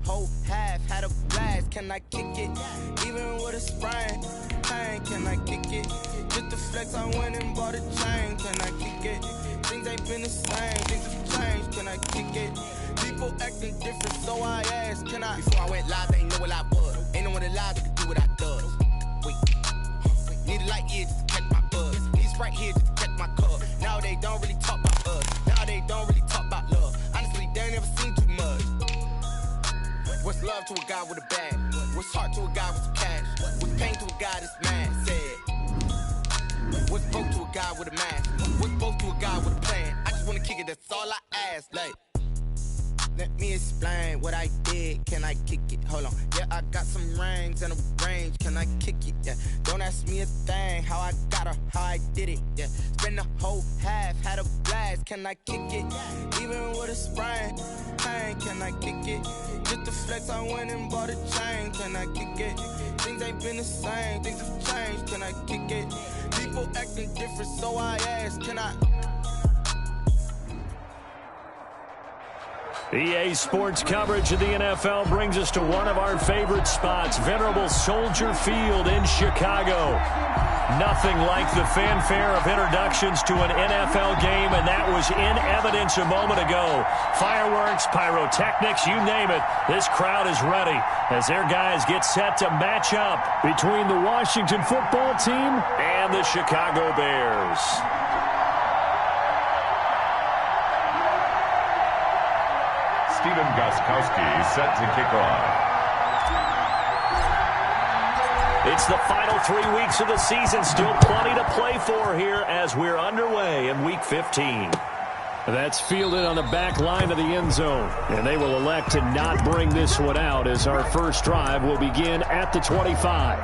whole half, had a blast. Can I kick it? Even with a sprain, pain, can I kick it? Just the flex, I went and bought a chain. Can I kick it? Things ain't been the same, things have changed. Can I kick it? People acting different, so I asked, can I? Before I went live, they ain't know what I was. Ain't no one alive that could do what I does. Wait, need a light here just to catch my buzz. Need Sprite here just to catch my cup. Now they don't really talk about us. Now they don't really talk about love. Honestly, they ain't never seen too much. What's love to a guy with a bag? What's heart to a guy with some cash? What's pain to a guy that's mad? Said. What's broke to a guy with a mask? What's broke to a guy with a plan? I just wanna kick it, that's all I ask. Like, let me explain what I did. Can I kick it? Hold on. Yeah, I got some rings and a range. Can I kick it? Yeah. Don't ask me a thing. How I got her, how I did it. Yeah. Spend the whole half, had a blast. Can I kick it? Even with a sprain, pain. Can I kick it? Just the flex, I went and bought a chain. Can I kick it? Things ain't been the same. Things have changed. Can I kick it? People acting different, so I ask, can I? EA Sports coverage of the NFL brings us to one of our favorite spots, venerable Soldier Field in Chicago. Nothing like the fanfare of introductions to an NFL game, and that was in evidence a moment ago. Fireworks, pyrotechnics, you name it. This crowd is ready as their guys get set to match up between the Washington football team and the Chicago Bears. Steven Gostkowski set to kick off. It's the final 3 weeks of the season. Still plenty to play for here as we're underway in Week 15. That's fielded on the back line of the end zone. And they will elect to not bring this one out as our first drive will begin at the 25.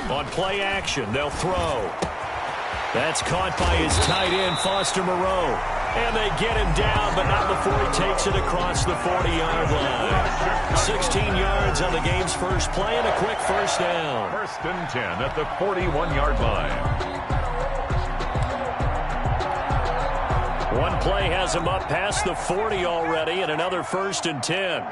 On play action, they'll throw. That's caught by his tight end, Foster Moreau. And they get him down, but not before he takes it across the 40-yard line. 16 yards on the game's first play and a quick first down. First and 10 at the 41-yard line. One play has him up past the 40 already, and another first and 10.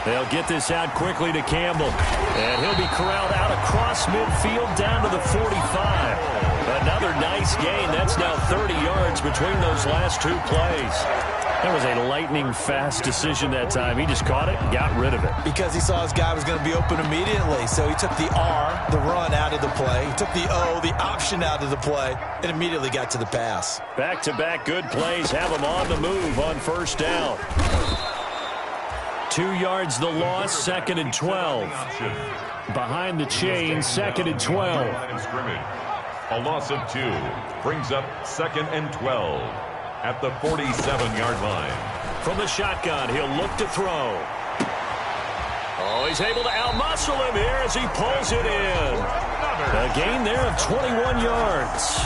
They'll get this out quickly to Campbell. And he'll be corralled out across midfield down to the 45. Another nice gain. That's now 30 yards between those last two plays. That was a lightning-fast decision that time. He just caught it and got rid of it. Because he saw his guy was going to be open immediately. So he took the R, the run, out of the play. He took the O, the option, out of the play, and immediately got to the pass. Back-to-back good plays have him on the move on first down. 2 yards the loss, second and 12. Behind the chain, second and 12. A loss of 2 brings up second and 12 at the 47-yard line. From the shotgun, he'll look to throw. Oh, he's able to outmuscle him here as he pulls it in. A gain there of 21 yards.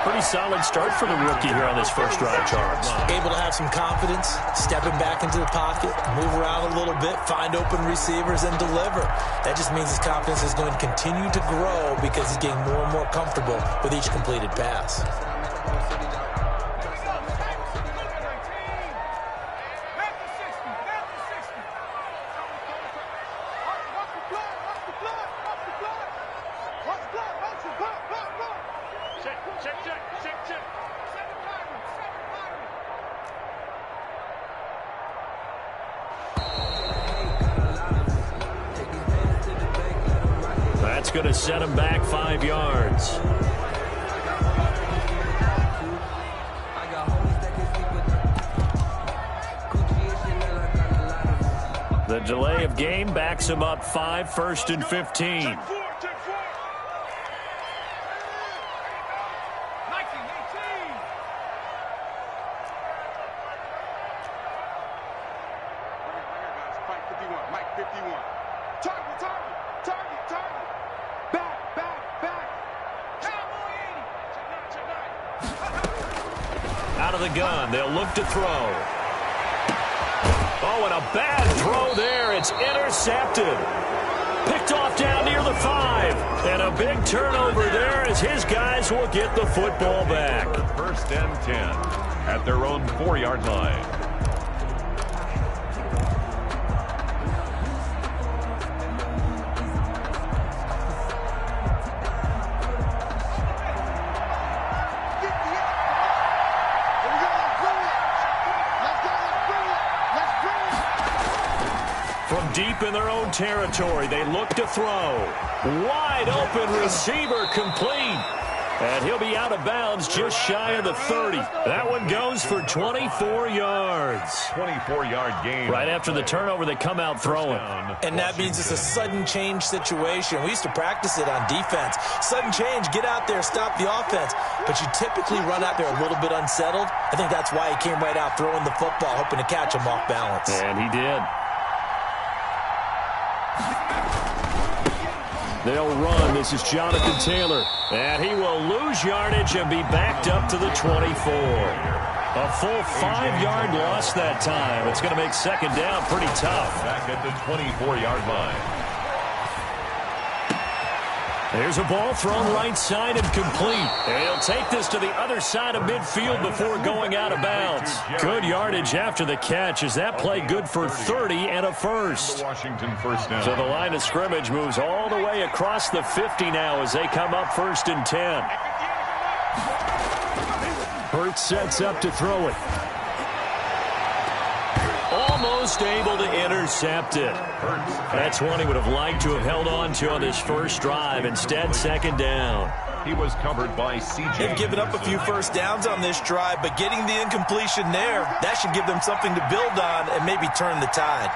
Pretty solid start for the rookie here on this first drive, Charles. Able to have some confidence, stepping back into the pocket, move around a little bit, find open receivers, and deliver. That just means his confidence is going to continue to grow because he's getting more and more comfortable with each completed pass. That's going to set him back 5 yards. The delay of game backs him up 5, first and 15. Out of the gun, they'll look to throw. Oh, and a bad throw there. It's intercepted. Picked off down near the 5. And a big turnover there as his guys will get the football back. First and 10 at their own 4-yard line. From deep in their own territory, they look to throw. Wide open receiver complete. And he'll be out of bounds just shy of the 30. That one goes for 24 yards. 24-yard gain. Right after the turnover, they come out throwing. And that means it's a sudden change situation. We used to practice it on defense. Sudden change, get out there, stop the offense. But you typically run out there a little bit unsettled. I think that's why he came right out throwing the football, hoping to catch him off balance. And he did. They'll run. This is Jonathan Taylor. And he will lose yardage and be backed up to the 24. A full 5-yard loss that time. It's going to make second down pretty tough. Back at the 24-yard line. There's a ball thrown right side and complete. And he'll take this to the other side of midfield before going out of bounds. Good yardage after the catch. Is that play good for 30 and a first? Washington first down. So the line of scrimmage moves all the way across the 50 now as they come up first and 10. Hurts sets up to throw it. Almost able to intercept it. That's one he would have liked to have held on to on his first drive. Instead, second down. He was covered by C.J. They've given up a few first downs on this drive, but getting the incompletion there, that should give them something to build on and maybe turn the tide.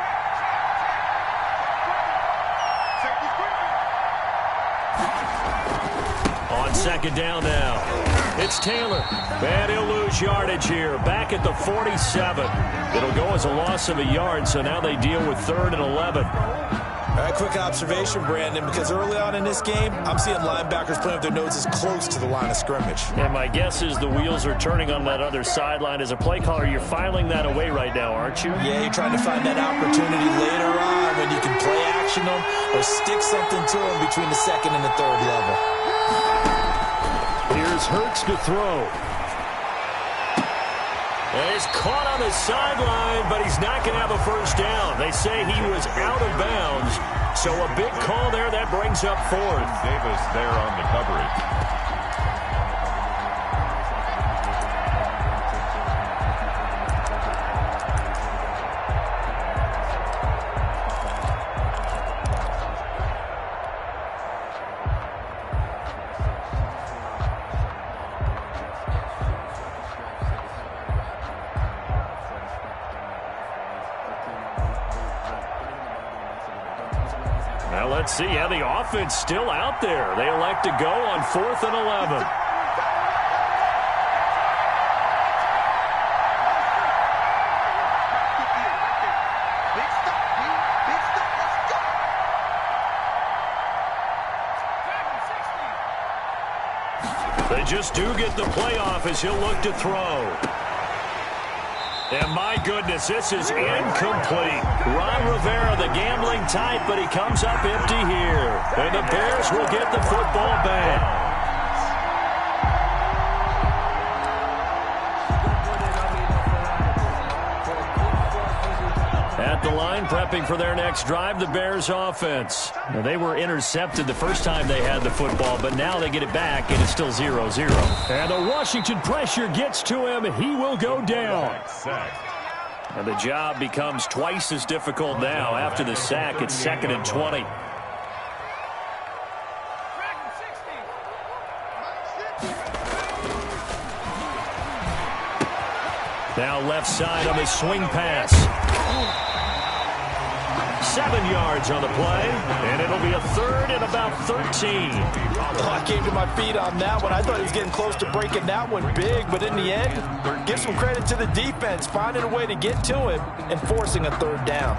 On second down now. It's Taylor. And he'll lose yardage here. Back at the 47. It'll go as a loss of a yard, so now they deal with 3rd and 11. All right, quick observation, Brandon, because early on in this game, I'm seeing linebackers playing with their noses close to the line of scrimmage. And my guess is the wheels are turning on that other sideline. As a play caller, you're filing that away right now, aren't you? Yeah, you're trying to find that opportunity later on when you can play action them or stick something to them between the 2nd and the 3rd level. Here's Hurts to throw. And he's caught on the sideline, but he's not going to have a first down. They say he was out of bounds. So a big call there that brings up 4th. Davis there on the coverage. Now let's see how the offense still out there. They elect to go on 4th and 11. They just do get the playoff as he'll look to throw. And my goodness, this is incomplete. Ron Rivera, the gambling type, but he comes up empty here. And the Bears will get the football back. At the line, prepping for their next drive, the Bears offense. Now, they were intercepted the first time they had the football, but now they get it back, and it's still 0-0. And the Washington pressure gets to him, and he will go down. And the job becomes twice as difficult now. After the sack, it's 2nd and 20. Now left side on the swing pass. 7 yards on the play, and it'll be a 3rd and about 13. Oh, I came to my feet on that one. I thought he was getting close to breaking that one big, but in the end, give some credit to the defense, finding a way to get to him and forcing a 3rd down.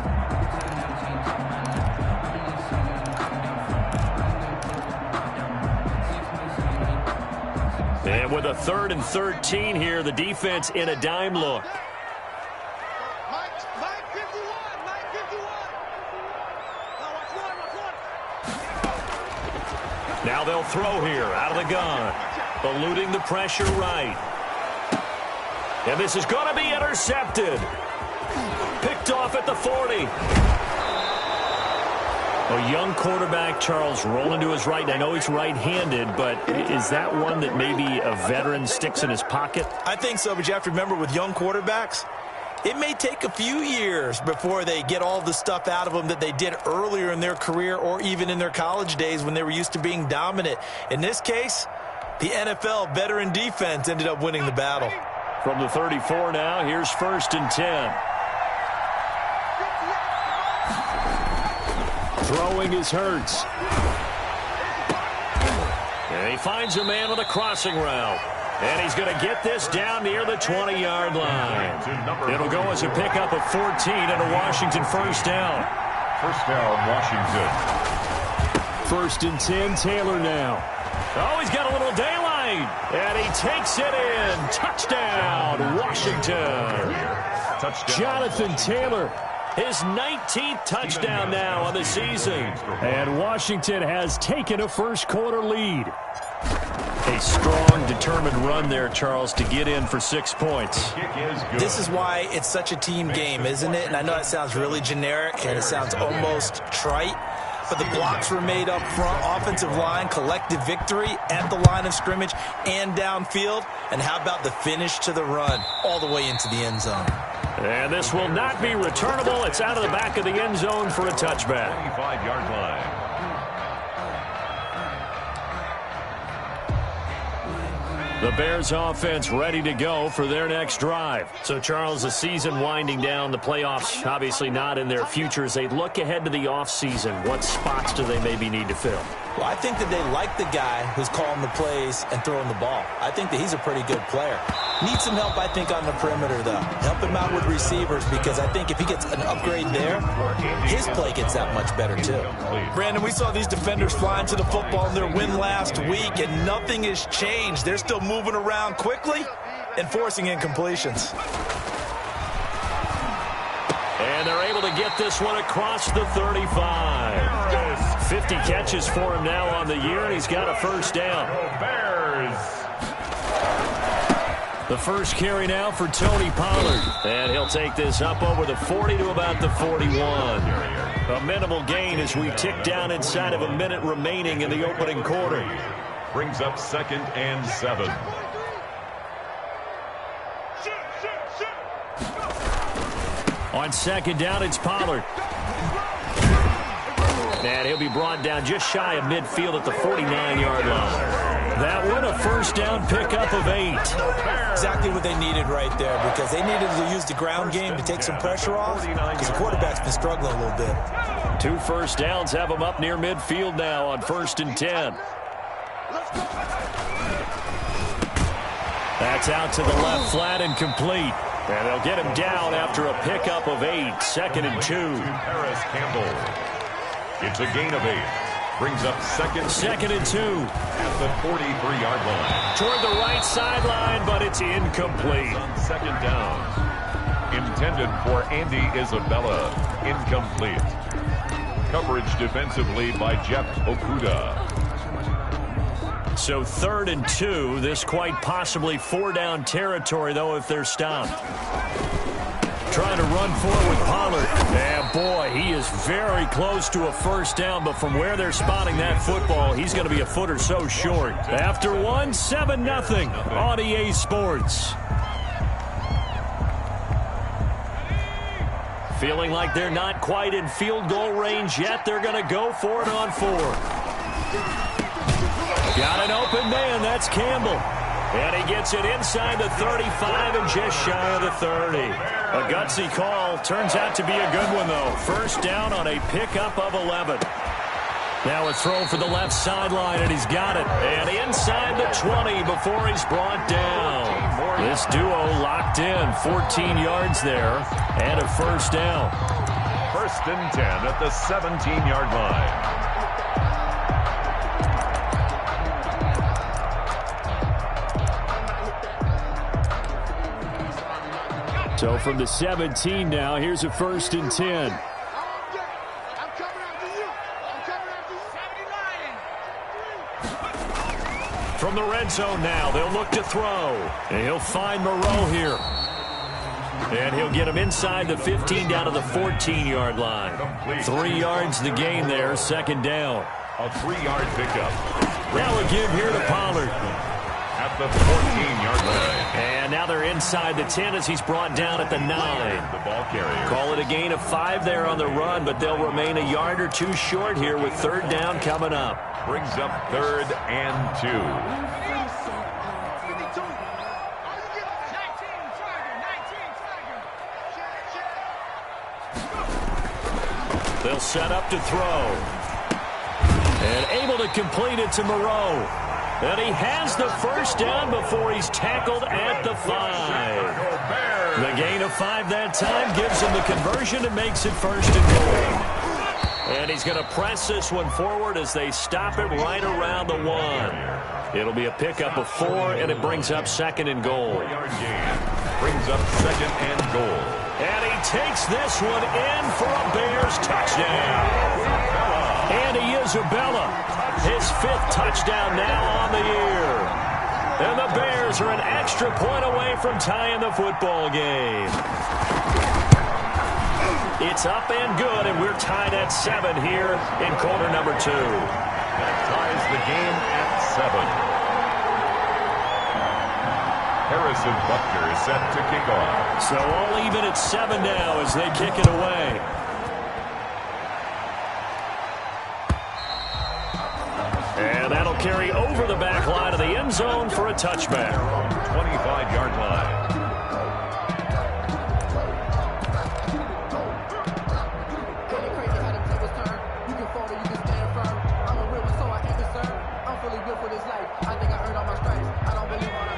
And with a 3rd and 13 here, the defense in a dime look. Now they'll throw here out of the gun. Eluding the pressure right. And this is going to be intercepted. Picked off at the 40. A young quarterback, Charles, rolling to his right. I know he's right-handed, but is that one that maybe a veteran sticks in his pocket? I think so, but you have to remember with young quarterbacks, it may take a few years before they get all the stuff out of them that they did earlier in their career or even in their college days when they were used to being dominant. In this case, the NFL veteran defense ended up winning the battle. From the 34 now, here's 1st and 10. Throwing is Hurts. And he finds a man with a crossing route. And he's going to get this down near the 20-yard line. It'll go as a pickup of 14 and a Washington first down. First down, Washington. 1st and 10, Taylor now. Oh, he's got a little daylight. And he takes it in. Touchdown, Washington. Touchdown. Jonathan Taylor, his 19th touchdown now on the season. And Washington has taken a first-quarter lead. A strong, determined run there, Charles, to get in for 6 points. This is why it's such a team game, isn't it? And I know it sounds really generic and it sounds almost trite, but the blocks were made up front, offensive line, collective victory at the line of scrimmage and downfield. And how about the finish to the run all the way into the end zone? And this will not be returnable. It's out of the back of the end zone for a touchback. 25-yard line. The Bears offense ready to go for their next drive. So, Charles, the season winding down, the playoffs obviously not in their future. As they look ahead to the offseason, what spots do they maybe need to fill? Well, I think that they like the guy who's calling the plays and throwing the ball. I think that he's a pretty good player. Needs some help, I think, on the perimeter, though. Help him out with receivers, because I think if he gets an upgrade there, his play gets that much better, too. Brandon, we saw these defenders flying to the football in their win last week, and nothing has changed. They're still moving around quickly and forcing incompletions. And they're able to get this one across the 35. 50 catches for him now on the year, and he's got a first down. Bears. The first carry now for Tony Pollard. And he'll take this up over the 40 to about the 41. A minimal gain as we tick down inside of a minute remaining in the opening quarter. Brings up 2nd and 7. On 2nd down, it's Pollard. And he'll be brought down just shy of midfield at the 49-yard line. That one, a first down pickup of 8. Exactly what they needed right there, because they needed to use the ground game to take some pressure off, because the quarterback's been struggling a little bit. 2 first downs have them up near midfield now on 1st and 10. That's out to the left flat and complete. And they'll get him down after a pickup of 8. 2nd and 2. Harris Campbell. It's a gain of 8. Brings up 2nd and 2. At the 43-yard line. Toward the right sideline, but it's incomplete. On 2nd down. Intended for Andy Isabella. Incomplete. Coverage defensively by Jeff Okuda. So 3rd and 2. This quite possibly 4-down territory, though, if they're stopped. Trying to run forward with Pollard. And, boy, he is very close to a first down, but from where they're spotting that football, he's going to be a foot or so short. After 7-0 on EA Sports. Feeling like they're not quite in field goal range yet. They're going to go for it on 4. Got an open man. That's Campbell. And he gets it inside the 35 and just shy of the 30. A gutsy call. Turns out to be a good one, though. First down on a pickup of 11. Now a throw for the left sideline, and he's got it. And inside the 20 before he's brought down. This duo locked in. 14 yards there and a first down. 1st and 10 at the 17-yard line. So from the 17 now, here's a 1st and 10. From the red zone now, they'll look to throw. And he'll find Moreau here. And he'll get him inside the 15 down to the 14-yard line. 3 yards the gain there, 2nd down. A 3-yard pickup. Now a give here to Pollard. At the 14-yard line. And now they're inside the 10 as he's brought down at the 9. The ball carrier. Call it a gain of 5 there on the run, but they'll remain a yard or 2 short here with 3rd down coming up. Brings up 3rd and 2. They'll set up to throw. And able to complete it to Moreau. And he has the 1st down before he's tackled at the 5. The gain of 5 that time gives him the conversion and makes it 1st and goal. And he's going to press this one forward as they stop it right around the 1. It'll be a pickup of 4, and it brings up 2nd and goal. Brings up 2nd and goal. And he takes this one in for a Bears touchdown. Andy Isabella, his 5th touchdown now on the year. And the Bears are an extra point away from tying the football game. It's up and good, and we're tied at 7 here in quarter number 2. That ties the game at 7. Harrison Butker is set to kick off. So all even at 7 now as they kick it away. And that'll carry over the back line of the end zone for a touchback. 25-yard line.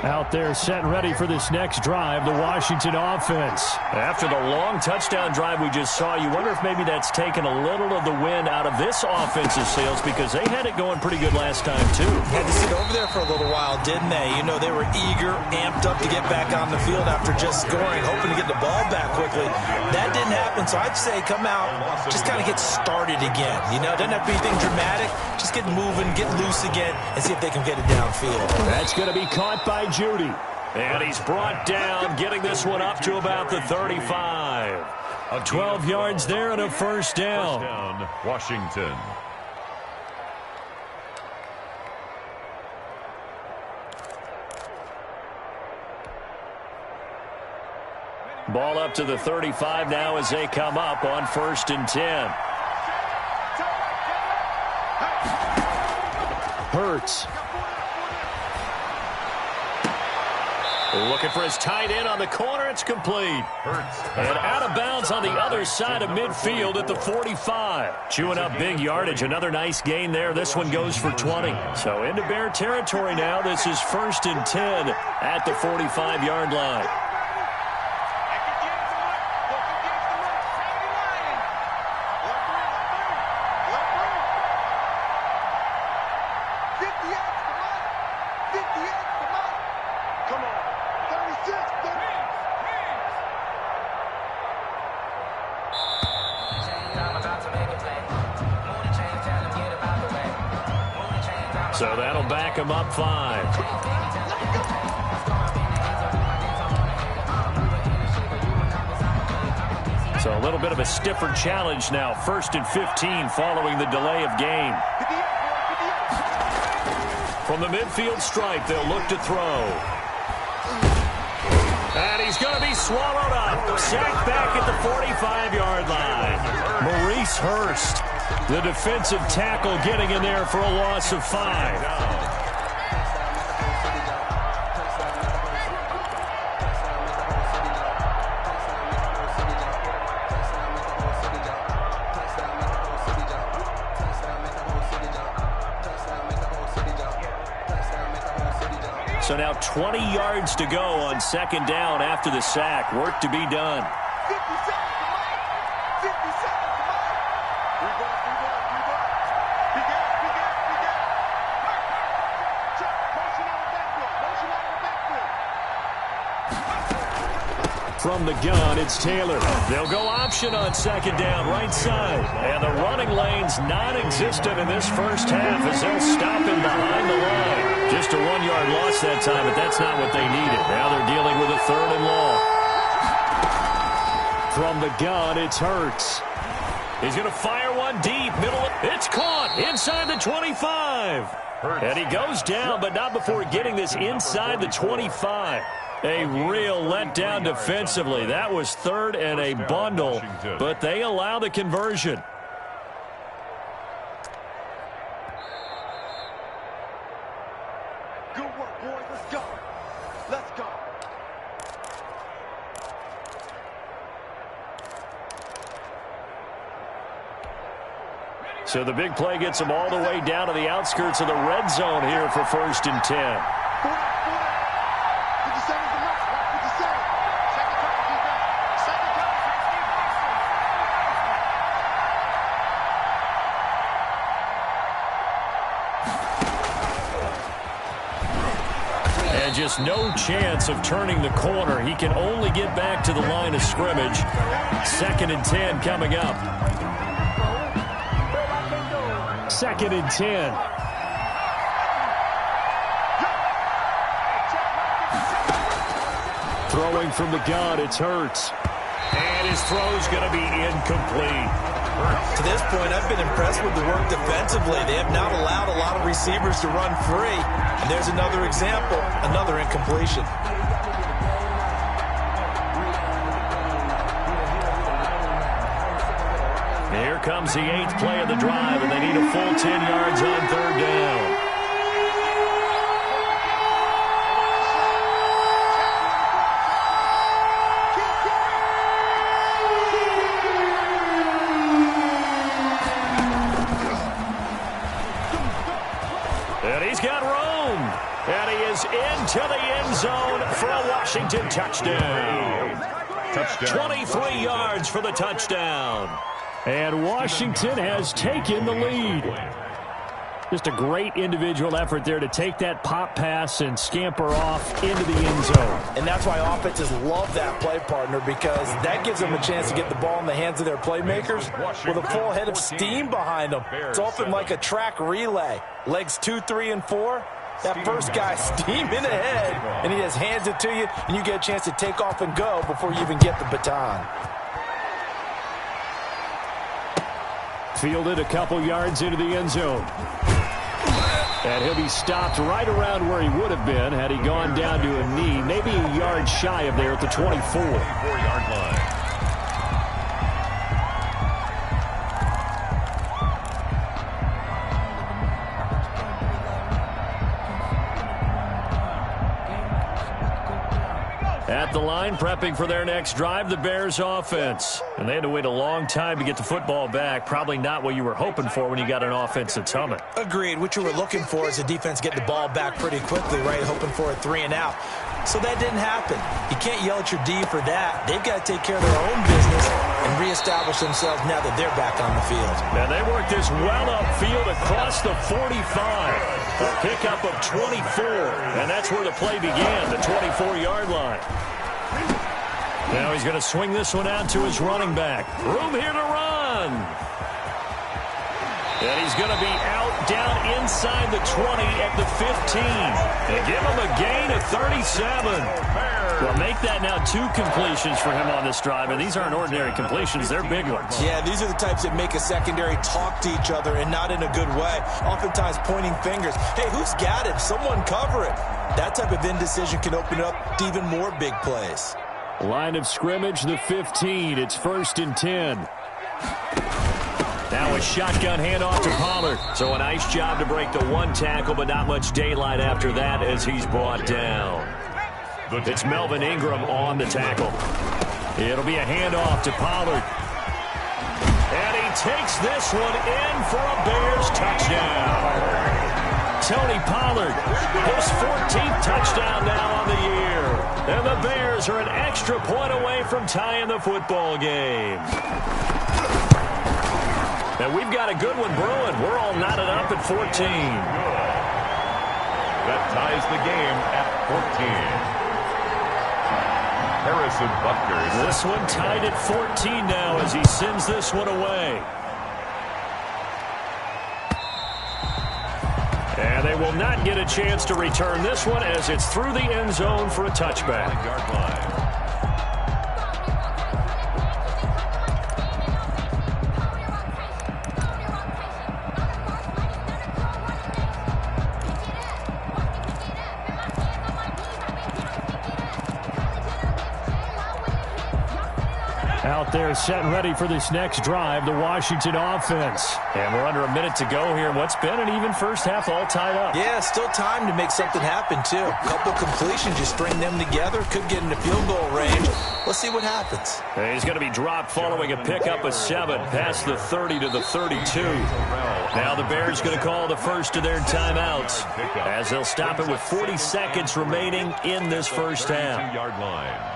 Out there set and ready for this next drive, the Washington offense. After the long touchdown drive we just saw, you wonder if maybe that's taken a little of the wind out of this offensive sails because they had it going pretty good last time, too. Had to sit over there for a little while, didn't they? You know, they were eager, amped up to get back on the field after just scoring, hoping to get the ball back quickly. That didn't happen, so I'd say come out, just kind of get started again. You know, it doesn't have to be anything dramatic. Just get moving, get loose again, and see if they can get it downfield. That's going to be caught by Judy. And he's brought down, getting this one up to about the 35. 12 yards there and a 1st down. 1st down, Washington. Ball up to the 35 now as they come up on 1st and 10. Hurts. Looking for his tight end on the corner. It's complete. Hurts. And out of bounds on the other side of midfield at the 45. Chewing up big yardage. Another nice gain there. This one goes for 20. So into Bear territory now. This is 1st and 10 at the 45-yard line. So that'll back him up 5. So a little bit of a stiffer challenge now. 1st and 15 following the delay of game. From the midfield stripe, they'll look to throw. And he's going to be swallowed up. Sacked back at the 45-yard line. Maurice Hurst, the defensive tackle, getting in there for a loss of 5. So now 20 yards to go on 2nd down after the sack. Work to be done. From the gun, it's Taylor. They'll go option on second down, right side. And the running lane's non-existent in this first half as they'll stop him behind the line. Just a 1-yard loss that time, but that's not what they needed. Now they're dealing with a 3rd and long. From the gun, it's Hurts. He's going to fire one deep, middle. It's caught inside the 25. And he goes down, but not before getting this inside the 25. A real letdown defensively. That was 3rd and a bundle, but they allow the conversion. Good work, boys. Let's go. Let's go. So the big play gets them all the way down to the outskirts of the red zone here for 1st and 10. And just no chance of turning the corner. He can only get back to the line of scrimmage. 2nd and 10 coming up. 2nd and 10. Throwing from the gun, it's Hurts. And his throw's going to be incomplete. To this point, I've been impressed with the work defensively. They have not allowed a lot of receivers to run free. And there's another example, another incompletion. Here comes the 8th play of the drive, and they need a full 10 yards on 3rd down. And he's got room. And he is into the end zone for a Washington touchdown. 23 yards for the touchdown. And Washington has taken the lead. Just a great individual effort there to take that pop pass and scamper off into the end zone. And that's why offenses love that play, partner, because that gives them a chance to get the ball in the hands of their playmakers with a full head of steam behind them. It's often like a track relay. Legs 2, 3, and 4. That first guy steaming ahead, and he just hands it to you, and you get a chance to take off and go before you even get the baton. Fielded a couple yards into the end zone. And he'll be stopped right around where he would have been had he gone down to a knee, maybe a yard shy of there at the 24-yard line. At the line, prepping for their next drive, the Bears offense. And they had to wait a long time to get the football back. Probably not what you were hoping for when you got an offense that's humming. Agreed. What you were looking for is the defense getting the ball back pretty quickly, right? Hoping for a 3 and out. So that didn't happen. You can't yell at your D for that. They've got to take care of their own business and reestablish themselves now that they're back on the field. Now they work this well upfield across the 45. A pickup of 24. And that's where the play began, the 24-yard line. Now he's going to swing this one out to his running back. Room here to run. And he's going to be out down inside the 20 at the 15. And give him a gain of 37. Well, make that now 2 completions for him on this drive. And these aren't ordinary completions. They're big ones. Yeah, these are the types that make a secondary talk to each other and not in a good way. Oftentimes pointing fingers. Hey, who's got him? Someone cover it. That type of indecision can open up to even more big plays. Line of scrimmage, the 15. It's 1st and 10. Now a shotgun handoff to Pollard. So a nice job to break the 1 tackle, but not much daylight after that as he's brought down. It's Melvin Ingram on the tackle. It'll be a handoff to Pollard. And he takes this one in for a Bears touchdown. Tony Pollard, his 14th touchdown now on the year. And the Bears are an extra point away from tying the football game. And we've got a good one brewing. We're all knotted up at 14. That ties the game at 14. Harrison Butker. This one tied at 14 now as he sends this one away. And they will not get a chance to return this one as it's through the end zone for a touchback. Yard line. Out there set and ready for this next drive, the Washington offense. And we're under a minute to go here. What's been an even first half all tied up. Yeah, still time to make something happen, too. A couple completions, you string them together, could get into field goal range. Let's see what happens. He's going to be dropped following a pickup of 7 past the 30 to the 32. Now the Bears going to call the first of their timeouts as they'll stop it with 40 seconds remaining in this first half. Yard line.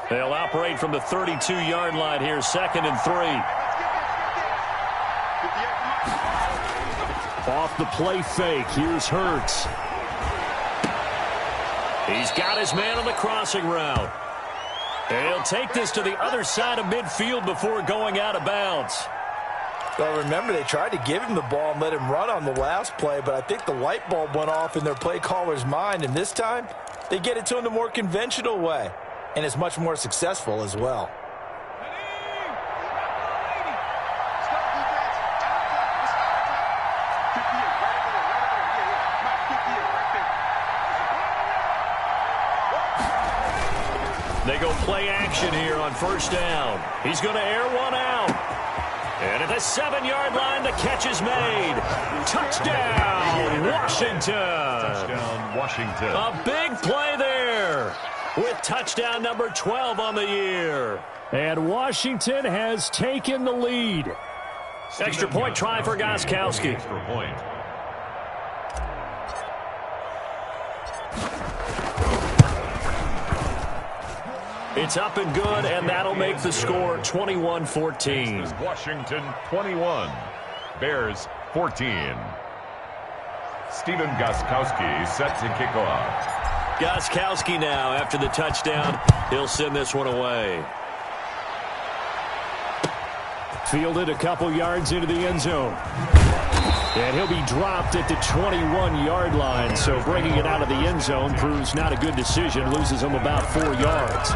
They'll operate from the 32-yard line here, 2nd and 3. Off the play fake, here's Hurts. He's got his man on the crossing route. And he'll take this to the other side of midfield before going out of bounds. Well, remember, they tried to give him the ball and let him run on the last play, but I think the light bulb went off in their play caller's mind, and this time they get it to him the more conventional way. And it's much more successful as well. They go play action here on first down. He's going to air one out. And at the 7-yard line, the catch is made. Touchdown, Washington. Touchdown, Washington. A big play there with touchdown number 12 on the year. And Washington has taken the lead. Extra point try for Gostkowski. Extra point. It's up and good, and that'll make the score 21-14. Washington 21, Bears 14. Stephen Gostkowski set to kick off. Gostkowski now after the touchdown. He'll send this one away. Fielded a couple yards into the end zone. And he'll be dropped at the 21-yard line. So bringing it out of the end zone proves not a good decision. Loses him about 4 yards.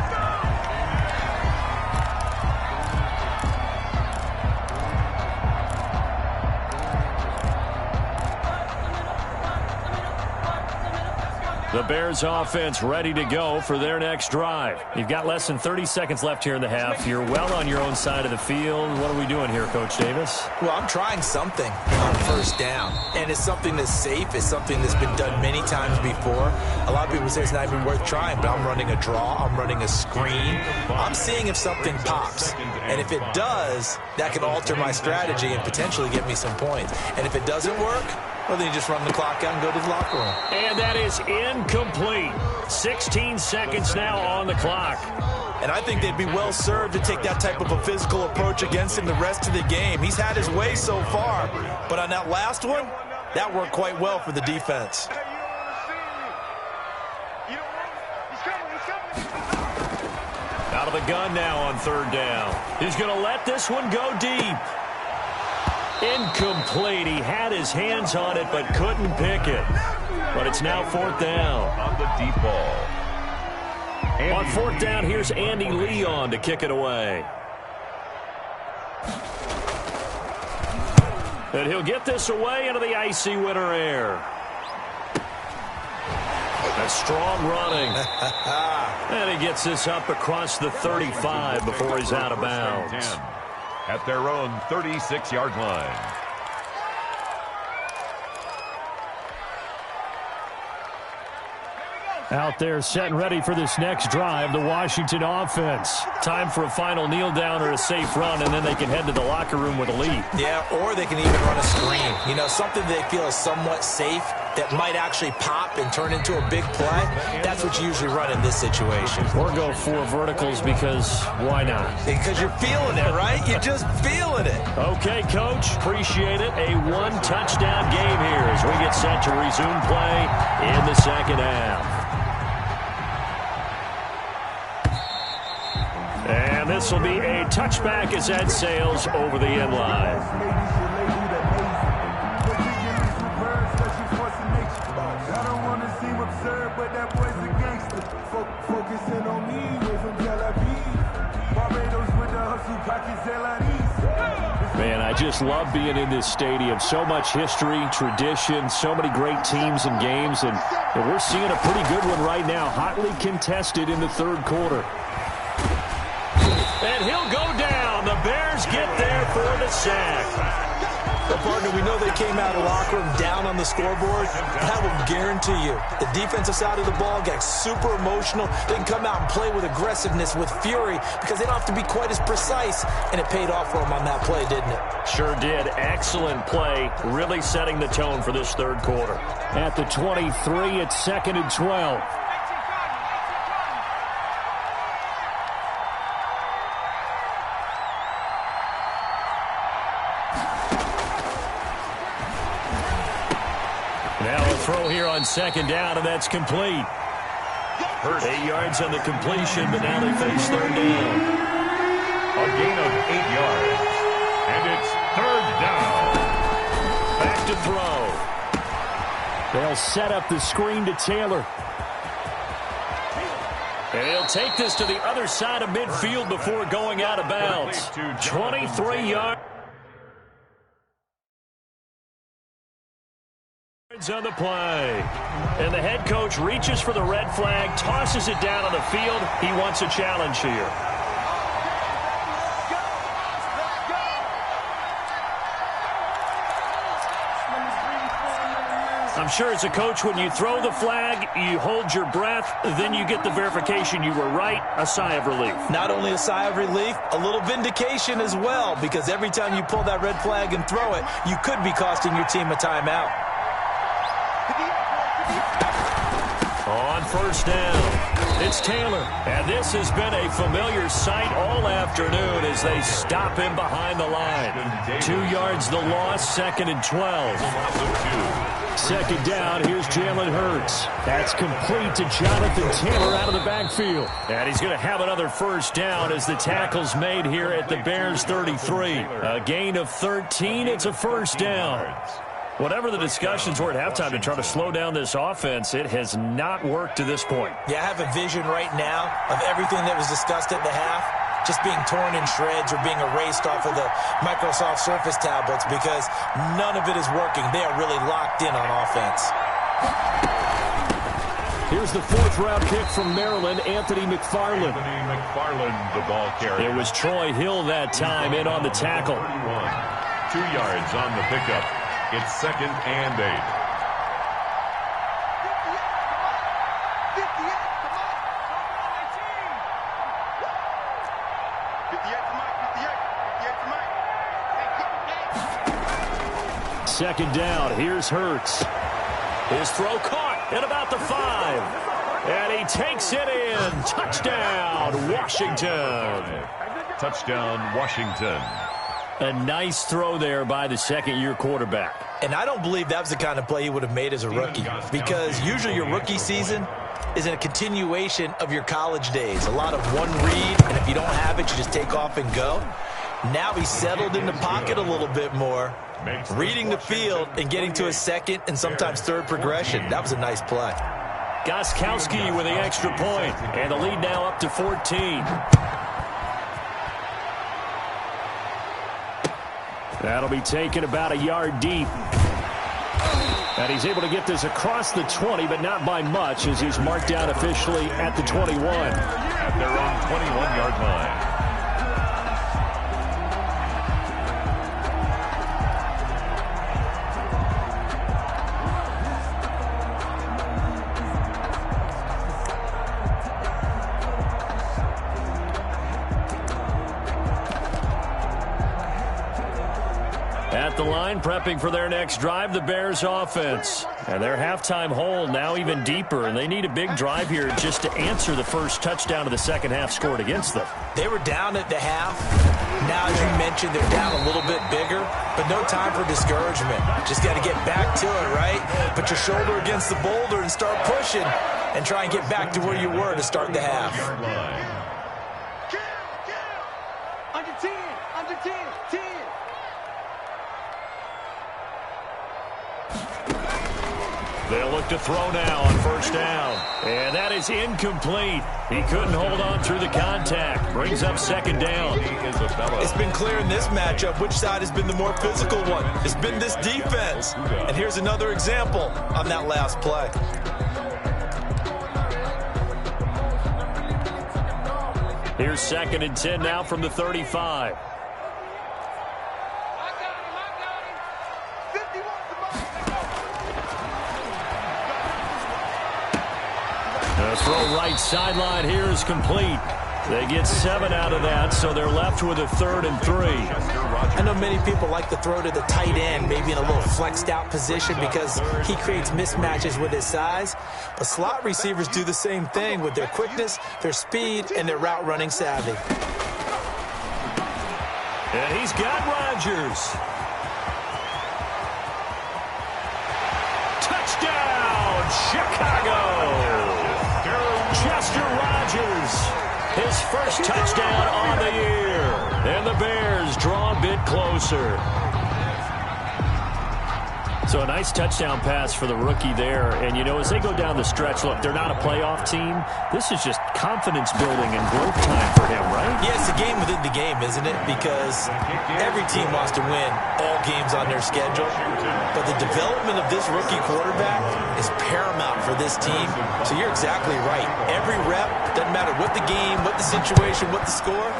The Bears offense ready to go for their next drive. You've got less than 30 seconds left here in the half. You're well on your own side of the field. What are we doing here, Coach Davis? Well, I'm trying something on first down. And it's something that's safe. It's something that's been done many times before. A lot of people say it's not even worth trying, but I'm running a draw. I'm running a screen. I'm seeing if something pops. And if it does, that can alter my strategy and potentially get me some points. And if it doesn't work, well, then you just run the clock out and go to the locker room. And that is incomplete. 16 seconds now on the clock. And I think they'd be well served to take that type of a physical approach against him the rest of the game. He's had his way so far. But on that last one, that worked quite well for the defense. Out of the gun now on third down. He's going to let this one go deep. Incomplete. He had his hands on it but couldn't pick it. But it's now fourth down. On the deep ball. On fourth down, here's Andy Leon to kick it away. And he'll get this away into the icy winter air. A strong running. And he gets this up across the 35 before he's out of bounds. At their own 36-yard line. Out there set and ready for this next drive, the Washington offense. Time for a final kneel down or a safe run, and then they can head to the locker room with a lead. Yeah, or they can even run a screen. You know, something they feel is somewhat safe that might actually pop and turn into a big play, that's what you usually run in this situation. Or go 4 verticals because why not? Because you're feeling it, right? You're just feeling it. Okay, Coach. Appreciate it. A 1-touchdown game here as we get set to resume play in the second half. And this will be a touchback as that sails over the end line. Man, I just love being in this stadium. So much history, tradition, so many great teams and games, and we're seeing a pretty good one right now, hotly contested in the third quarter. And he'll go down. The Bears get there for the sack. Well, partner, we know they came out of the locker room down on the scoreboard. I will guarantee you, the defensive side of the ball got super emotional. They can come out and play with aggressiveness, with fury, because they don't have to be quite as precise. And it paid off for them on that play, didn't it? Sure did. Excellent play, really setting the tone for this third quarter. At the 23, it's 2nd and 12. Throw here on 2nd down, and that's complete. 8 yards on the completion, but now they face 3rd down. A gain of 8 yards, and it's 3rd down. Back to throw. They'll set up the screen to Taylor. And he'll take this to the other side of midfield before going out of bounds. 23 yards. On the play. And the head coach reaches for the red flag, tosses it down on the field. He wants a challenge here. I'm sure as a coach, when you throw the flag, you hold your breath, then you get the verification you were right, a sigh of relief. Not only a sigh of relief, a little vindication as well, because every time you pull that red flag and throw it, you could be costing your team a timeout. On 1st down, it's Taylor. And this has been a familiar sight all afternoon as they stop him behind the line. 2 yards the loss, 2nd and 12. 2nd down, here's Jalen Hurts. That's complete to Jonathan Taylor out of the backfield. And he's going to have another 1st down as the tackle's made here at the Bears 33. A gain of 13, it's a 1st down. Whatever the discussions were at halftime to try to slow down this offense, it has not worked to this point. Yeah, I have a vision right now of everything that was discussed at the half just being torn in shreds or being erased off of the Microsoft Surface tablets because none of it is working. They are really locked in on offense. Here's the 4th-round pick from Maryland, Anthony McFarland. Anthony McFarland, the ball carrier. It was Troy Hill that time in on the tackle. 2 yards on the pickup. It's 2nd and 8. Second down, here's Hurts. His throw caught at about the 5. And he takes it in. Touchdown, Washington. Touchdown, Washington. A nice throw there by the 2nd-year quarterback. And I don't believe that was the kind of play he would have made as a rookie, because usually your rookie season is a continuation of your college days. A lot of one read, and if you don't have it, you just take off and go. Now he's settled in the pocket a little bit more, reading the field and getting to a 2nd and sometimes 3rd progression. That was a nice play. Gostkowski with the extra point, and the lead now up to 14. That'll be taken about a yard deep. And he's able to get this across the 20, but not by much, as he's marked down officially at the 21. At their own 21-yard line. At the line, prepping for their next drive, the Bears offense. And their halftime hole now even deeper, and they need a big drive here just to answer the first touchdown of the second half scored against them. They were down at the half. Now, as you mentioned, they're down a little bit bigger, but no time for discouragement. Just got to get back to it, right? Put your shoulder against the boulder and start pushing and try and get back to where you were to start the half. Under 10, under 10, 10. They'll look to throw now on first down. And that is incomplete. He couldn't hold on through the contact. Brings up second down. It's been clear in this matchup which side has been the more physical one. It's been this defense. And here's another example on that last play. Here's 2nd and 10 now from the 35. The throw right sideline here is complete. They get 7 out of that, so they're left with a 3rd and 3. I know many people like to throw to the tight end, maybe in a little flexed out position because he creates mismatches with his size. But slot receivers do the same thing with their quickness, their speed, and their route running savvy. And he's got Rodgers. Touchdown, Chicago! Chester Rogers, his first touchdown on the year. And the Bears draw a bit closer. So a nice touchdown pass for the rookie there. And, you know, as they go down the stretch, look, they're not a playoff team. This is just confidence building and growth time for him, right? Yeah, it's a game within the game, isn't it? Because every team wants to win all games on their schedule. But the development of this rookie quarterback is paramount for this team. So you're exactly right. Every rep, doesn't matter what the game, what the situation, what the score,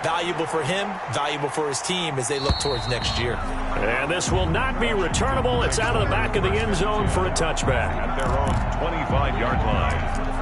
valuable for him, valuable for his team as they look towards next year. And this will not be returnable. It's out of the back of the end zone for a touchback. At their own 25-yard line.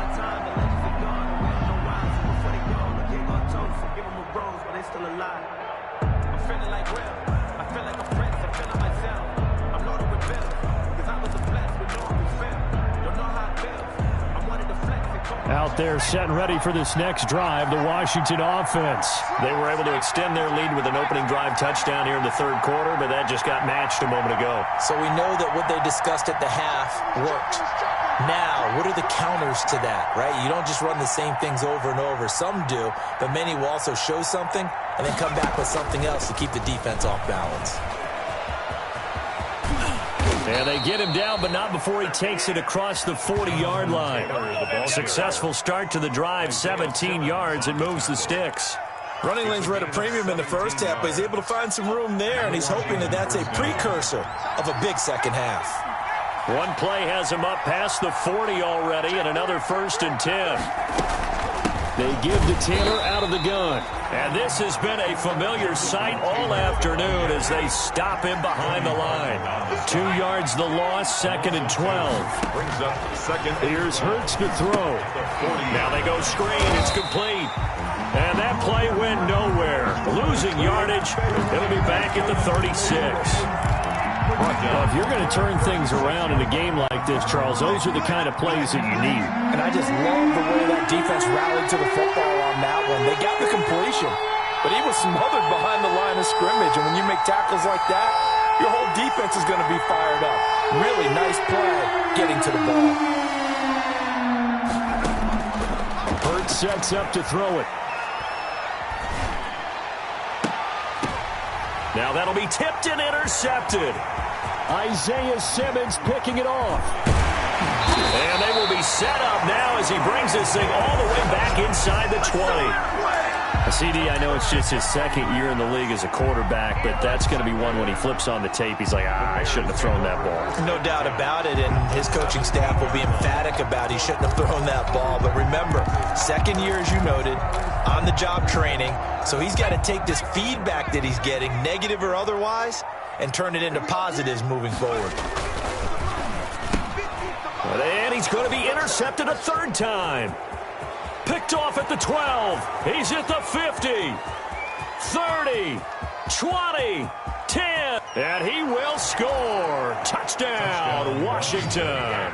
Out there set and ready for this next drive, the Washington offense. They were able to extend their lead with an opening drive touchdown here in the 3rd quarter, but that just got matched a moment ago. So we know that what they discussed at the half worked. Now, what are the counters to that, right? You don't just run the same things over and over. Some do, but many will also show something and then come back with something else to keep the defense off balance. And they get him down, but not before he takes it across the 40-yard line. Successful start to the drive, 17 yards, and moves the sticks. Running lanes were at a premium in the first half, but he's able to find some room there, and he's hoping that that's a precursor of a big second half. One play has him up past the 40 already, and another 1st and 10. They give to Taylor out of the gun. And this has been a familiar sight all afternoon as they stop him behind the line. 2 yards the loss, 2nd and 12. Brings up second. Here's Hurts to throw. Now they go screen. It's complete. And that play went nowhere. Losing yardage. It'll be back at the 36. Well, if you're going to turn things around in a game like this, Charles, those are the kind of plays that you need. And I just love the way that defense rallied to the football on that one. They got the completion, but he was smothered behind the line of scrimmage. And when you make tackles like that, your whole defense is going to be fired up. Really nice play getting to the ball. Hurts sets up to throw it. Now that'll be tipped and intercepted. Isaiah Simmons picking it off. And they will be set up now as he brings this thing all the way back inside the 20. CD, I know it's just his 2nd year in the league as a quarterback, but that's going to be one when he flips on the tape. He's like, I shouldn't have thrown that ball. No doubt about it, and his coaching staff will be emphatic about he shouldn't have thrown that ball. But remember, 2nd year, as you noted, on-the-job training, so he's got to take this feedback that he's getting, negative or otherwise, and turn it into positives moving forward. And he's going to be intercepted a 3rd time. Picked off at the 12. He's at the 50. 30. 20. 10. And he will score. Touchdown, Washington.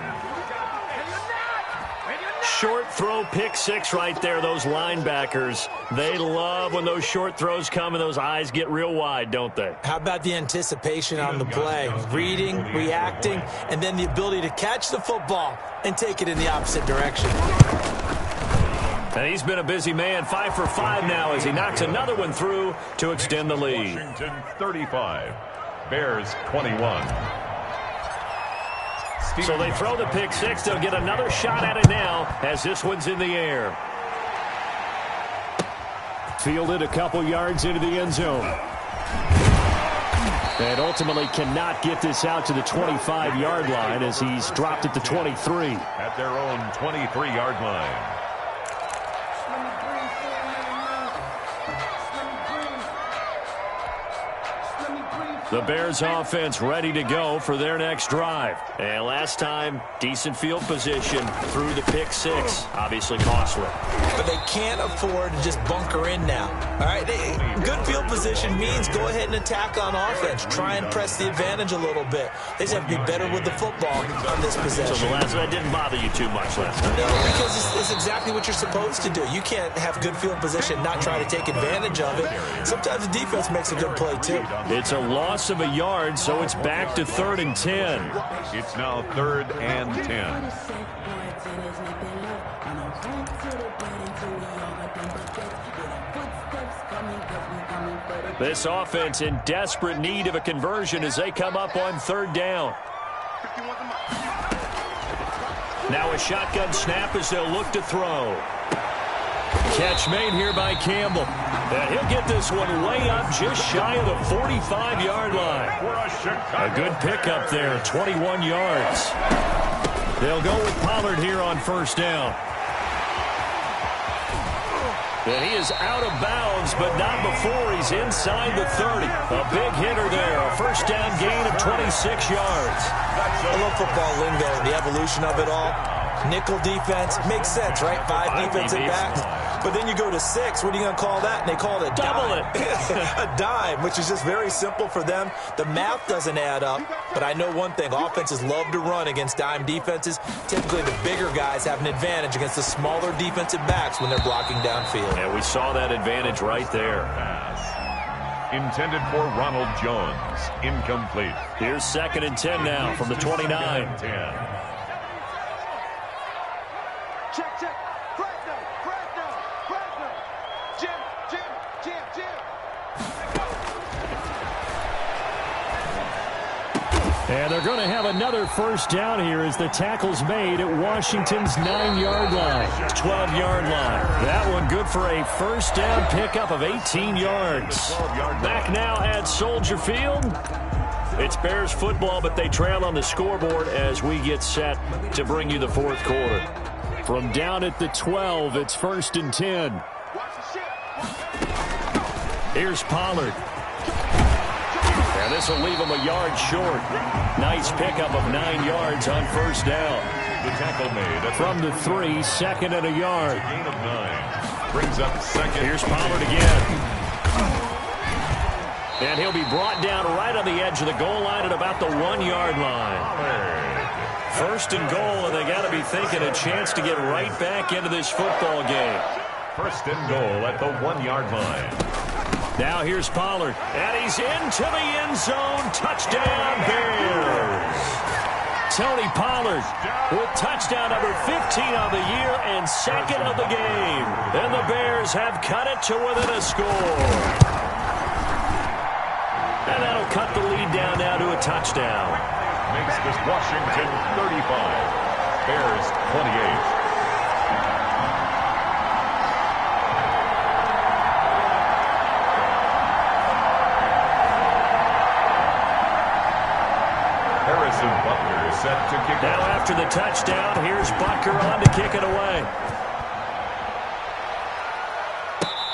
Short throw, pick six right there. Those linebackers, they love when those short throws come and those eyes get real wide, don't they? How about the anticipation on the play? Reading, reacting, and then the ability to catch the football and take it in the opposite direction. And he's been a busy man, 5 for 5 now as he knocks another one through to extend the lead. Washington 35, Bears 21. So they throw the pick six. They'll get another shot at it now as this one's in the air. Fielded a couple yards into the end zone. And ultimately cannot get this out to the 25-yard line as he's dropped at the 23. At their own 23-yard line. The Bears offense ready to go for their next drive. And last time, decent field position through the pick six. Obviously costly. But they can't afford to just bunker in now. All right, good field position means go ahead and attack on offense. Try and press the advantage a little bit. They just have to be better with the football on this possession. So that didn't bother you too much last time? No, because it's exactly what you're supposed to do. You can't have good field position and not try to take advantage of it. Sometimes the defense makes a good play, too. It's a loss of a yard, so it's back to 3rd and 10. It's now 3rd and 10. This offense in desperate need of a conversion as they come up on 3rd down. Now a shotgun snap as they'll look to throw. Catch made here by Campbell. And he'll get this one way up just shy of the 45-yard line. A good pickup there, 21 yards. They'll go with Pollard here on 1st down. And he is out of bounds, but not before he's inside the 30. A big hitter there, a 1st down gain of 26 yards. I love football lingo, the evolution of it all. Nickel defense makes sense, right? 5 defensive backs. But then you go to 6. What are you going to call that? And they call it a double dime. A dime, which is just very simple for them. The math doesn't add up. But I know one thing. Offenses love to run against dime defenses. Typically, the bigger guys have an advantage against the smaller defensive backs when they're blocking downfield. And we saw that advantage right there. Pass. Intended for Ronald Jones. Incomplete. Here's 2nd and 10 now from the 29. 10. Check, check. Fresno. Jim. And they're going to have another 1st down here as the tackle's made at Washington's 9-yard line, 12-yard line. That one good for a 1st down pickup of 18 yards. Back now at Soldier Field. It's Bears football, but they trail on the scoreboard as we get set to bring you the 4th quarter. From down at the 12, it's 1st and 10. Here's Pollard. And this will leave him a yard short. Nice pickup of 9 yards on 1st down. The tackle made from the 3, 2nd and a yard. Gain of 9. Brings up 2nd. Here's Pollard again. And he'll be brought down right on the edge of the goal line at about the 1-yard line. 1st and goal, and they got to be thinking a chance to get right back into this football game. 1st and goal at the 1-yard line. Now here's Pollard, and he's into the end zone. Touchdown, Bears. Tony Pollard with touchdown number 15 of the year and 2nd of the game. And the Bears have cut it to within a score. And that'll cut the lead down now to a touchdown. Makes this Washington 35, Bears 28. Harrison Butker is set to kick. Now after the touchdown, here's Butker on to kick it away.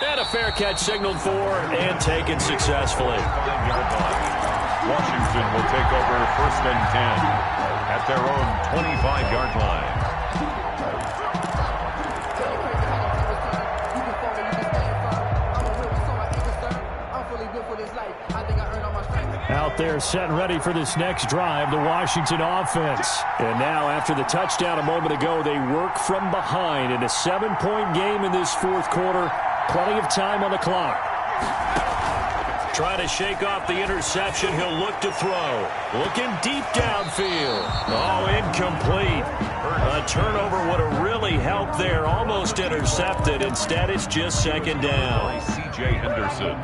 And a fair catch signaled for and taken successfully. Washington will take over 1st and 10 at their own 25-yard line. Out there set and ready for this next drive, the Washington offense. And now after the touchdown a moment ago, they work from behind in a 7-point game in this fourth quarter. Plenty of time on the clock. Trying to shake off the interception. He'll look to throw. Looking deep downfield. Oh, incomplete. A turnover would have really helped there. Almost intercepted. Instead, it's just second down. C.J. Henderson.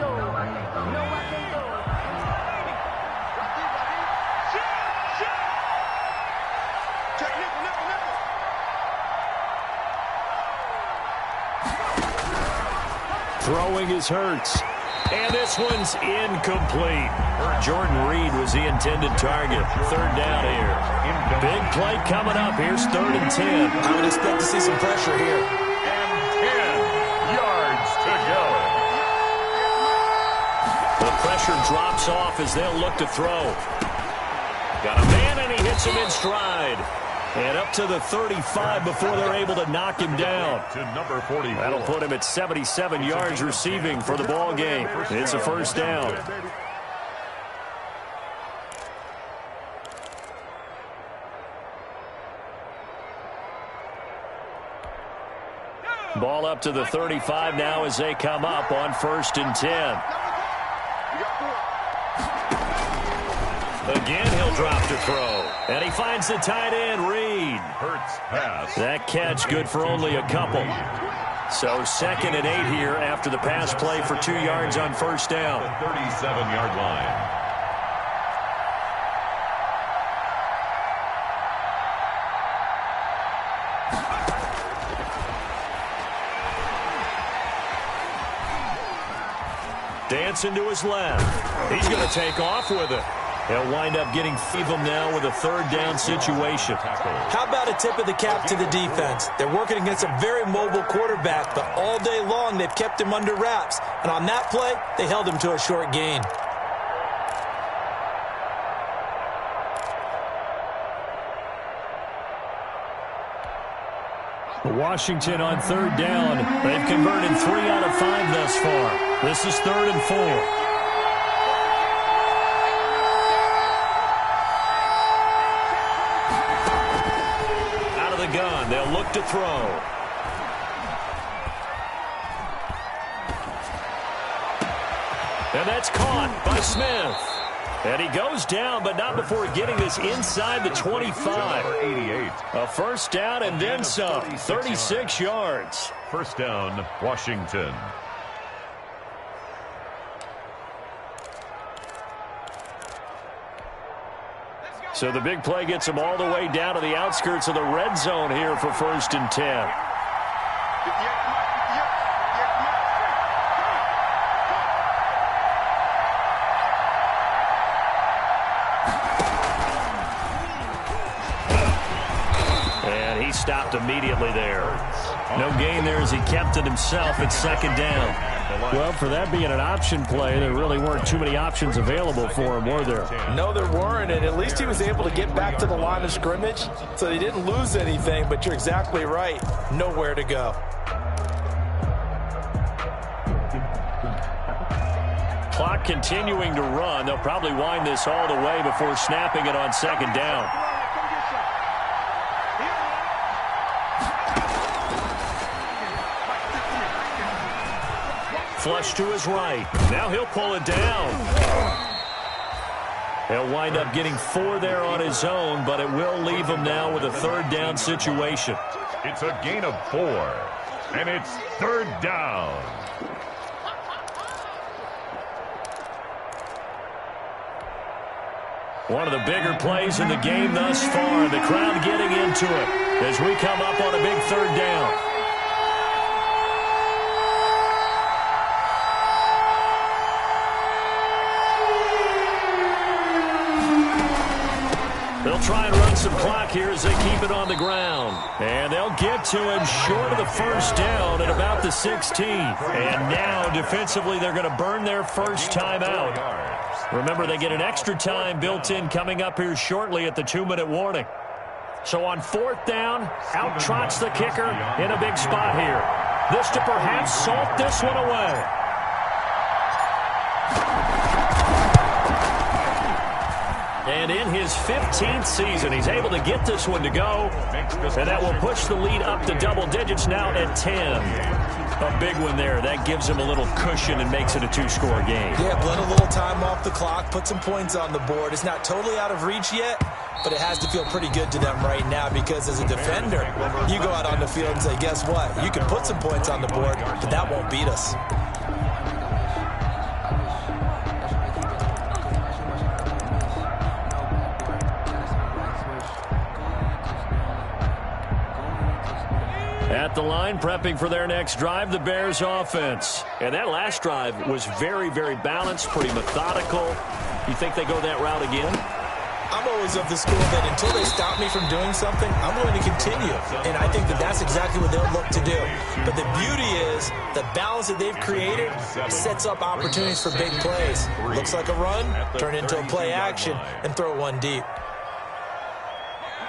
Throwing is Hurts. And this one's incomplete. Jordan Reed was the intended target. Third down here. Big play coming up. Here's 3rd and 10. I would expect to see some pressure here. And 10 yards to go. The pressure drops off as they'll look to throw. Got a man, and he hits him in stride. And up to the 35 before they're able to knock him down. To number 44. That'll put him at 77 yards receiving for the ball game. It's a first down. Ball up to the 35 now as they come up on 1st and 10. Again, he'll drop to throw. And he finds the tight end, Reed. Hurts pass. That catch good for only a couple. So 2nd and 8 here after the pass play for 2 yards on first down. The 37-yard line. Dancing to his left. He's going to take off with it. He'll wind up getting Feeble now with a 3rd down situation. How about a tip of the cap to the defense? They're working against a very mobile quarterback, but all day long they've kept him under wraps. And on that play, they held him to a short gain. Washington on 3rd down. They've converted 3 out of 5 thus far. This is 3rd and 4. Gun. They'll look to throw. And that's caught by Smith. And he goes down, but not before getting this inside the 25. 88. A first down and then some. 36 yards. First down, Washington. So the big play gets them all the way down to the outskirts of the red zone here for 1st and 10. And he stopped immediately there. No gain there as he kept it himself at 2nd down. Well, for that being an option play, there really weren't too many options available for him, were there? No, there weren't, and at least he was able to get back to the line of scrimmage, so he didn't lose anything, but you're exactly right. Nowhere to go. Clock continuing to run. They'll probably wind this all the way before snapping it on 2nd down. Flush to his right. Now he'll pull it down. He'll wind up getting 4 there on his own, but it will leave him now with a 3rd down situation. It's a gain of 4, and it's 3rd down. One of the bigger plays in the game thus far. The crowd getting into it as we come up on a big 3rd down. They'll try and run some clock here as they keep it on the ground. And they'll get to him short of the first down at about the 16. And now, defensively, they're going to burn their first time out. Remember, they get an extra time built in coming up here shortly at the 2-minute warning. So on 4th down, out trots the kicker in a big spot here. This to perhaps salt this one away. And in his 15th season, he's able to get this one to go. And that will push the lead up to double digits now at 10. A big one there. That gives him a little cushion and makes it a 2-score game. Yeah, bled a little time off the clock, put some points on the board. It's not totally out of reach yet, but it has to feel pretty good to them right now because as a defender, you go out on the field and say, guess what? You can put some points on the board, but that won't beat us. At the line, prepping for their next drive, the Bears offense. And that last drive was very, very balanced, pretty methodical. You think they go that route again? I'm always of the school that until they stop me from doing something, I'm going to continue. And I think that that's exactly what they'll look to do. But the beauty is the balance that they've created sets up opportunities for big plays. Looks like a run, turn into a play action, and throw one deep.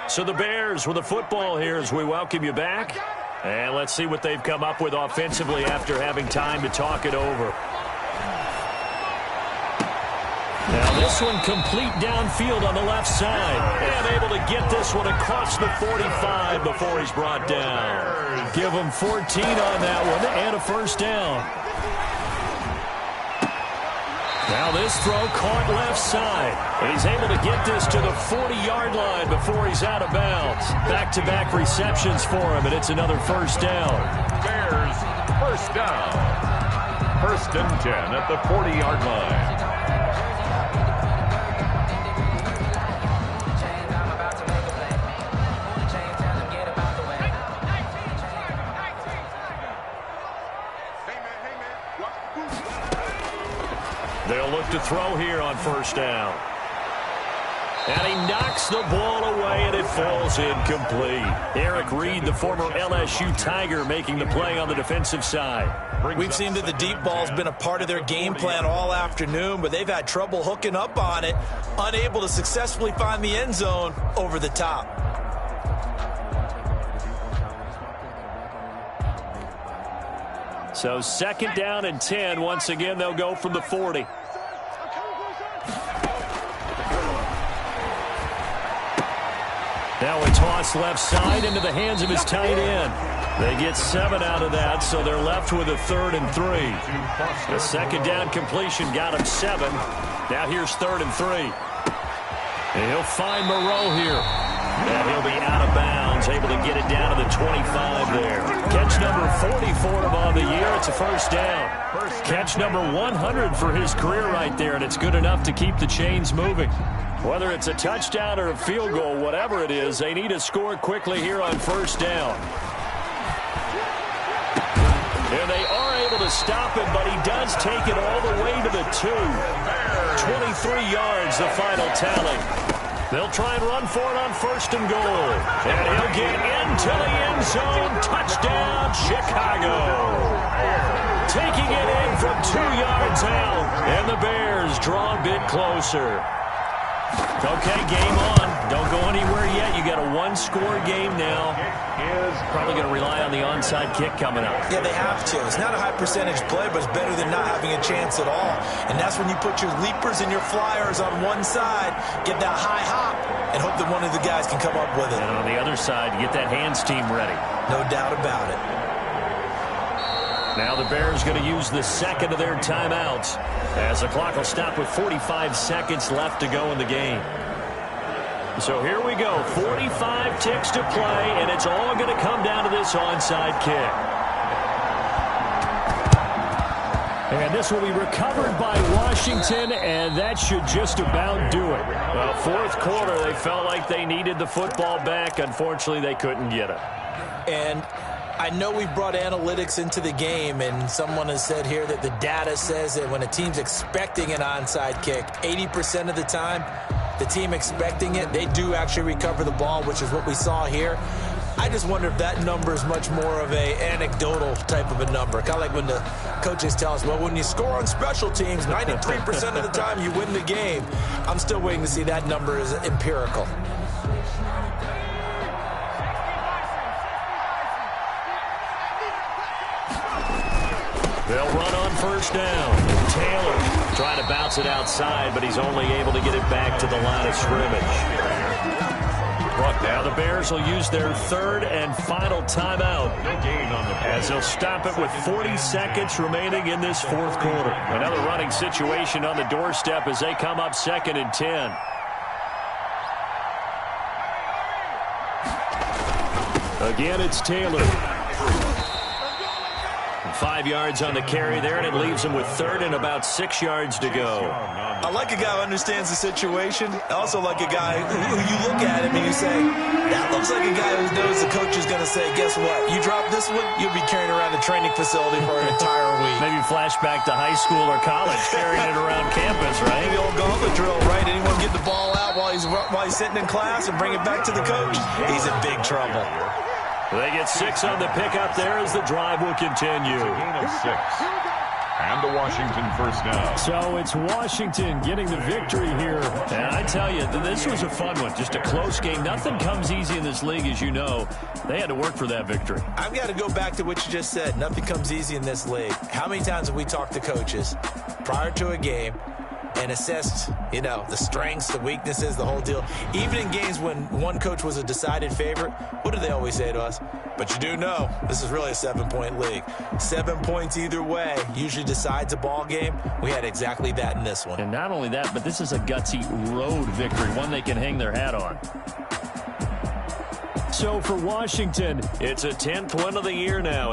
So the Bears with the football here as we welcome you back. And let's see what they've come up with offensively after having time to talk it over. Now this one complete downfield on the left side. And able to get this one across the 45 before he's brought down. Give him 14 on that one and a first down. Now this throw caught left side. And he's able to get this to the 40-yard line before he's out of bounds. Back-to-back receptions for him, and it's another first down. Bears, first down. First and 10 at the 40-yard line. They'll look to throw here on first down. And he knocks the ball away, and it falls incomplete. Eric Reed, the former LSU Tiger, making the play on the defensive side. We've seen that the deep ball's been a part of their game plan all afternoon, but they've had trouble hooking up on it, unable to successfully find the end zone over the top. So second down and 10. Once again, they'll go from the 40. Now a toss left side into the hands of his tight end. They get 7 out of that, so they're left with a 3rd and 3. The second down completion got him 7. Now here's 3rd and 3. And he'll find Moreau here. And he'll be out of bounds, able to get it down to the 25 there. Catch number 40 for him on the year. It's a first down. Catch number 100 for his career right there, and it's good enough to keep the chains moving. Whether it's a touchdown or a field goal, whatever it is, they need to score quickly here on first down. And they are able to stop him, but he does take it all the way to the 2. 23 yards, the final tally. They'll try and run for it on first and goal. And he'll get into the end zone. Touchdown, Chicago. Taking it in from 2 yards out. And the Bears draw a bit closer. Okay, game on. Don't go anywhere yet. You got a 1-score game now. Probably going to rely on the onside kick coming up. Yeah, they have to. It's not a high percentage play, but it's better than not having a chance at all. And that's when you put your leapers and your flyers on one side, get that high hop, and hope that one of the guys can come up with it. And on the other side, get that hands team ready. No doubt about it. Now the Bears going to use the second of their timeouts as the clock will stop with 45 seconds left to go in the game. So here we go. 45 ticks to play, and it's all going to come down to this onside kick. And this will be recovered by Washington, and that should just about do it. Well, fourth quarter, they felt like they needed the football back. Unfortunately, they couldn't get it. And I know we've brought analytics into the game, and someone has said here that the data says that when a team's expecting an onside kick, 80% of the time, the team expecting it, they do actually recover the ball, which is what we saw here. I just wonder if that number is much more of a anecdotal type of a number. Kind of like when the coaches tell us, well, when you score on special teams, 93% of the time you win the game. I'm still waiting to see that number is empirical. They'll run on first down. Taylor Trying to bounce it outside, but he's only able to get it back to the line of scrimmage. Now the Bears will use their third and final timeout as they'll stop it with 40 seconds remaining in this fourth quarter. Another running situation on the doorstep as they come up 2nd and 10. Again, it's Taylor. 5 yards on the carry there, and it leaves him with 3rd and about 6 yards to go. I like a guy who understands the situation. I also like a guy who you look at him and you say, that looks like a guy who knows the coach is going to say, guess what? You drop this one, you'll be carrying around the training facility for an entire week. Maybe flashback to high school or college, carrying it around campus, right? The old gauntlet drill, right? Anyone get the ball out while he's sitting in class and bring it back to the coach? He's in big trouble. They get 6 on the pickup there as the drive will continue. A gain of 6. And a Washington first down. So it's Washington getting the victory here. And I tell you, this was a fun one. Just a close game. Nothing comes easy in this league, as you know. They had to work for that victory. I've got to go back to what you just said. Nothing comes easy in this league. How many times have we talked to coaches prior to a game and assessed, the strengths, the weaknesses, the whole deal? Even in games when one coach was a decided favorite, what do they always say to us? But you do know this is really a 7-point league. 7 points either way usually decides a ball game. We had exactly that in this one. And not only that, but this is a gutsy road victory, one they can hang their hat on. So for Washington, it's a 10th win of the year now.